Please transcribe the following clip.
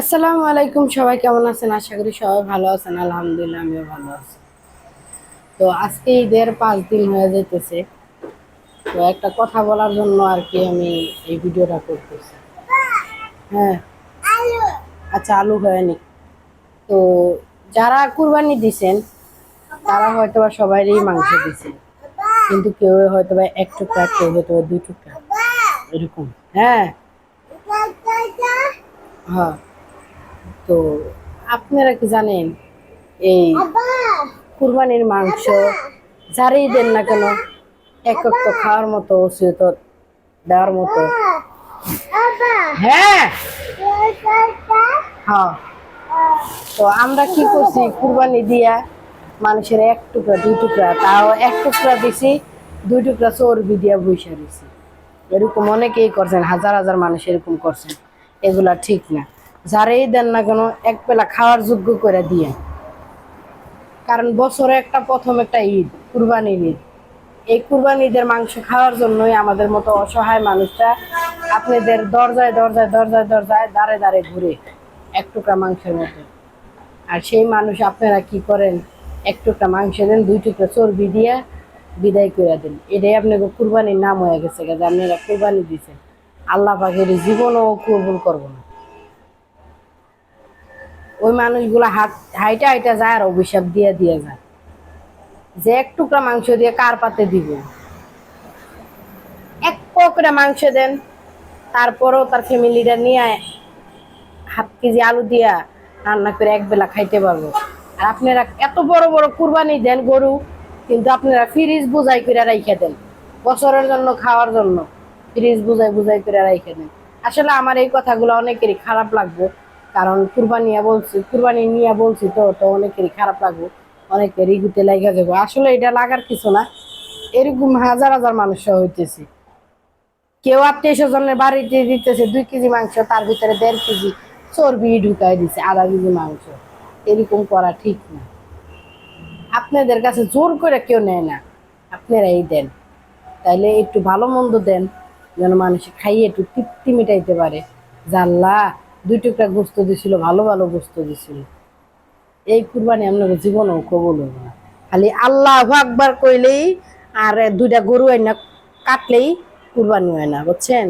আসসালামু আলাইকুম, সবাই কেমন আছেন? আশা করি সবাই ভালো আছেন। আলহামদুলিল্লাহ, আমিও ভালো আছি। তো আজকে ঈদের 5 দিন হয়ে যাইতেছে। তো একটা কথা বলার জন্য আর কি আমি এই ভিডিওটা করতেছি। হ্যাঁ, আচ্ছা, আলু হয়নি। তো যারা কুরবানি দিছেন তারা হয়তো বা সবারই মাংস দিছে, কিন্তু কেউ হয়তো বা এক টুকরা, কেউ হয়তো বা 2 টুকরা, এরকম। হ্যাঁ, হ্যাঁ। তো আপনারা কি জানেন, এই কুরবানির মাংস যারই দেন না কেন, একক তো খাওয়ার মতো, ওসিয়ত দেওয়ার মতো। হ্যাঁ, হ্যাঁ। তো আমরা কি করছি, কুরবানি দিয়া মানুষের 1 টুকরা 2 টুকরা, তাও 1 টুকরা দিছি, 2 টুকরা চর্বি দিয়া বৈশা দিছি। এরকম অনেকেই করছেন, হাজার হাজার মানুষ এরকম করছেন। এগুলা ঠিক না। যারাই দেন না কেন এক বেলা খাওয়ার যোগ্য করে দিয়ে। কারণ বছরে প্রথম একটা ঈদ, কুরবানির ঈদ। এই কুরবানি ঈদের মাংস খাওয়ার জন্যই আমাদের মতো অসহায় মানুষরা আপনাদের দরজায় দরজায় দরজায় দরজায় দাঁড়ে দাঁড়ে ঘুরে 1 টুকরা মাংসের মতো। আর সেই মানুষ আপনারা কি করেন, 1 টুকরা মাংস দেন, 2 টুকরা চর্বি দিয়ে বিদায় করে দেন। এটাই আপনাকে কুরবানির নাম হয়ে গেছে, যে আপনারা কুরবানি দিচ্ছেন। আল্লাহ পাকের জীবনও কবুল করবো না। ওই মানুষগুলো হাইটা হাইটা যায় আর অভিশাপ দিয়ে দিয়ে যায়, যে 1 টুকরা মাংস দিয়ে কার পাতে দিব। 1 পকড়া মাংস দেন, তারপরেও তার ফ্যামিলিটা নিয়ে 1/2 কেজি আলু দিয়া রান্না করে একবেলা খাইতে পারবো। আর আপনারা এত বড় বড় কুরবানি দেন গরু, কিন্তু আপনারা ফ্রিজ বুঝাই করে রাইখে দেন বছরের জন্য খাওয়ার জন্য। ফ্রিজ বুঝাই বুঝাই করে রাইখে দেন। আসলে আমার এই কথাগুলো অনেকেরই খারাপ লাগবে, কারণ কুরবানি নিয়ে বলছি, তো তো অনেকেরই খারাপ লাগবে, অনেকেরই গুতে লাগা যাবো। আসলে এটা লাগার কিছু না, এরকম হাজার হাজার মানুষ হইতেছে। কেউ আত্মীয় স্বজনের বাড়িতে দিতেছে 2 কেজি মাংস, তার ভিতরে 1.5 কেজি চর্বি ঢুকাই দিছে, আধা 1 কেজি মাংস। এরকম করা ঠিক না। আপনাদের কাছে জোর করে কেউ নেয় না, আপনারাই দেন। তাইলে একটু ভালো মন্দ দেন, যেন মানুষ খাইয়ে একটু তৃপ্তি মিটাইতে পারে। জানলা 2 টুকরা গোস্ত দিছিল, ভালো ভালো গোস্ত দিছিল। এই কুরবানি আপনার জীবনেও কবুল হবে না। খালি আল্লাহু আকবার কইলেই আর 2টা গরু আইনা কাটলেই কুরবানি হয় না, বুঝছেন?